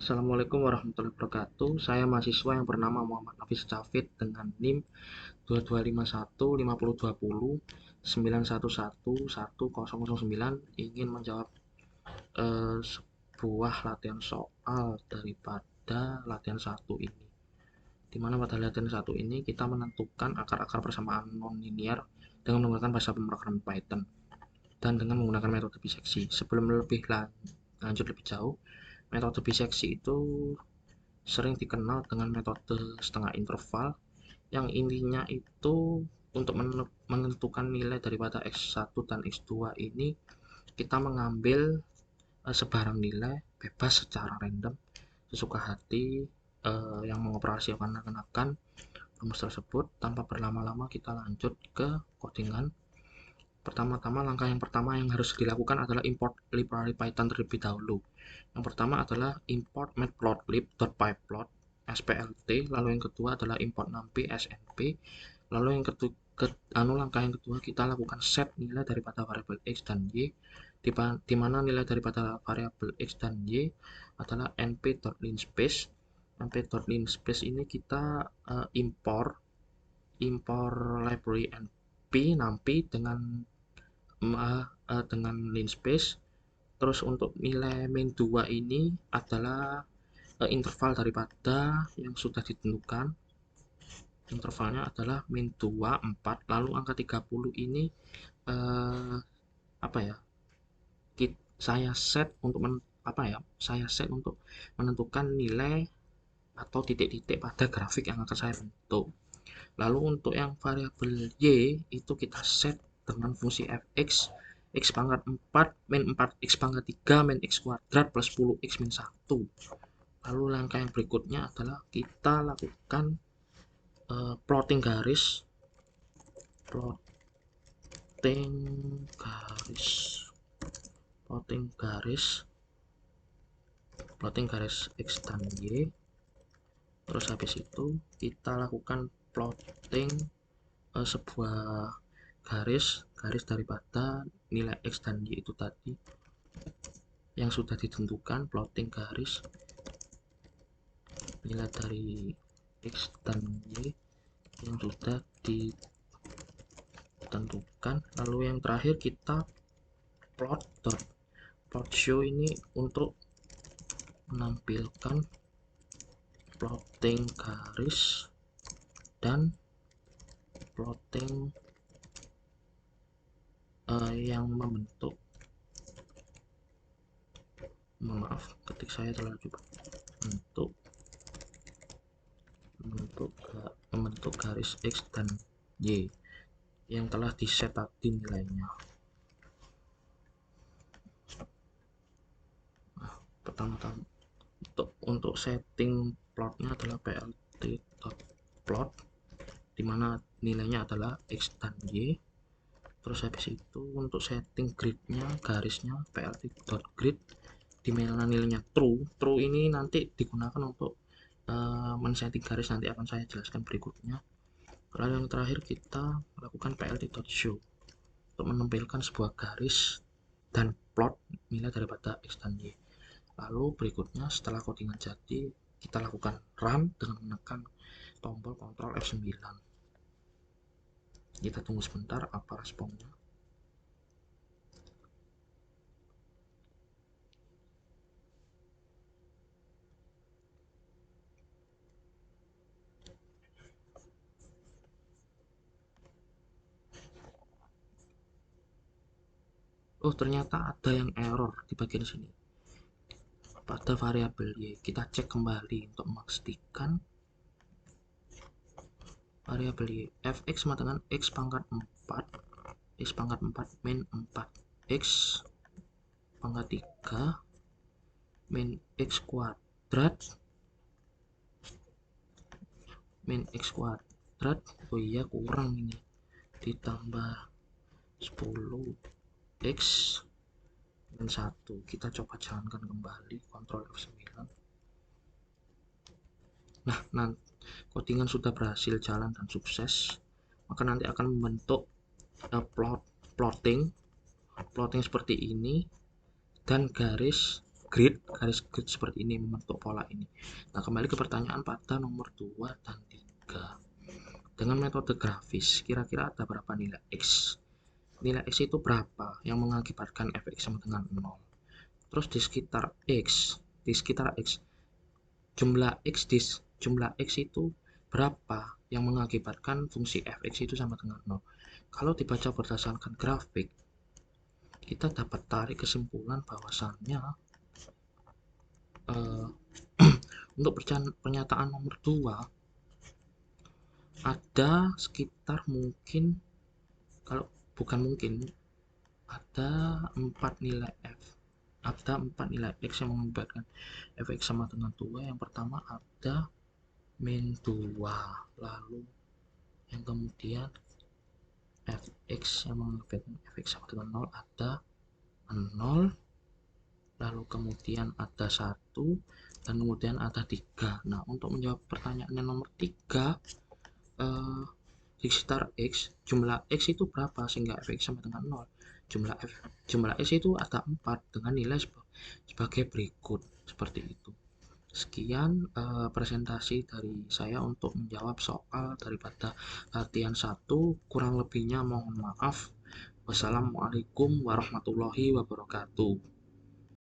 Assalamualaikum warahmatullahi wabarakatuh. Saya mahasiswa yang bernama Muhammad Nafis Cafid dengan NIM 22515020 ingin menjawab sebuah latihan soal daripada latihan satu ini. Di mana pada latihan satu ini kita menentukan akar-akar persamaan non-linear dengan menggunakan bahasa pemrograman Python dan dengan menggunakan metode biseksi. Sebelum lanjut lebih jauh, metode biseksi itu sering dikenal dengan metode setengah interval yang intinya itu untuk menentukan nilai daripada X1 dan X2 ini kita mengambil sebarang nilai bebas secara random sesuka hati yang mengoperasionalkan rumus tersebut. Tanpa berlama-lama kita lanjut ke codingan. Pertama-tama langkah yang pertama yang harus dilakukan adalah import library Python terlebih dahulu. Yang pertama adalah import matplotlib.pyplot splt, lalu yang kedua adalah import numpy snp, lalu yang langkah yang kedua kita lakukan set nilai daripada variabel x dan y, di mana nilai daripada variabel x dan y adalah np.linspace. np.linspace ini kita import library np numpy dengan linspace. Terus untuk nilai min 2 ini adalah interval daripada yang sudah ditentukan. Intervalnya adalah min 2 4, lalu angka 30 ini eh, apa ya? Saya set untuk Saya set untuk menentukan nilai atau titik-titik pada grafik yang akan saya bentuk. Lalu untuk yang variabel y itu kita set dengan fungsi fx x pangkat 4 min 4 x pangkat 3 min x kuadrat plus 10 x min 1. Lalu langkah yang berikutnya adalah kita lakukan plotting garis plotting garis plotting garis plotting garis x dan y. Terus habis itu kita lakukan plotting sebuah garis daripada nilai x dan y itu tadi yang sudah ditentukan. Plotting garis nilai dari x dan y yang sudah ditentukan. Lalu yang terakhir kita plot show ini untuk menampilkan plotting garis dan plotting yang membentuk, maaf ketik saya terlalu cepat, membentuk garis x dan y yang telah diset tadi nilainya. Nah, pertama-tama untuk setting plotnya adalah plt.plot dimana nilainya adalah x dan y. Terus habis itu untuk setting gridnya, garisnya plt.grid di mana nilainya true ini nanti digunakan untuk men-setting garis, nanti akan saya jelaskan berikutnya. Lalu yang terakhir kita lakukan plt.show untuk menampilkan sebuah garis dan plot nilai daripada x dan y. Lalu berikutnya setelah codingan jadi kita lakukan run dengan menekan tombol Ctrl F9. Kita tunggu sebentar apa responnya. Oh, ternyata ada yang error di bagian sini pada variabel y. Kita cek kembali untuk memastikan variabel y fx sama dengan x pangkat 4 min 4 x pangkat 3 min x kuadrat oh iya kurang ini, ditambah 10 x min 1. Kita coba jalankan kembali Ctrl F9. Nah, codingan sudah berhasil jalan dan sukses, maka nanti akan membentuk plotting seperti ini dan garis garis grid seperti ini membentuk pola ini. Nah, kembali ke pertanyaan pada nomor 2 dan 3. Dengan metode grafis, kira-kira ada berapa nilai X? Nilai X itu berapa yang mengakibatkan f(x) sama dengan 0. Terus di sekitar X, jumlah X itu berapa yang mengakibatkan fungsi f(x) itu sama dengan 0. Kalau dibaca berdasarkan grafik, kita dapat tarik kesimpulan bahwasannya eh, untuk pernyataan nomor 2 ada sekitar mungkin, kalau bukan mungkin, ada 4 nilai X yang mengakibatkan f(x) sama dengan 2. Yang pertama ada min 2, lalu yang kemudian f(x) yang mengakibatkan f(x) sama dengan 0 ada 0, lalu kemudian ada 1, dan kemudian ada 3. Nah, untuk menjawab pertanyaan yang nomor 3, di sekitar X, jumlah X itu berapa sehingga f(x) sama dengan 0. Jumlah X itu ada 4 dengan nilai sebagai berikut, seperti itu. Sekian presentasi dari saya untuk menjawab soal daripada latihan 1. Kurang lebihnya mohon maaf. Wassalamualaikum warahmatullahi wabarakatuh.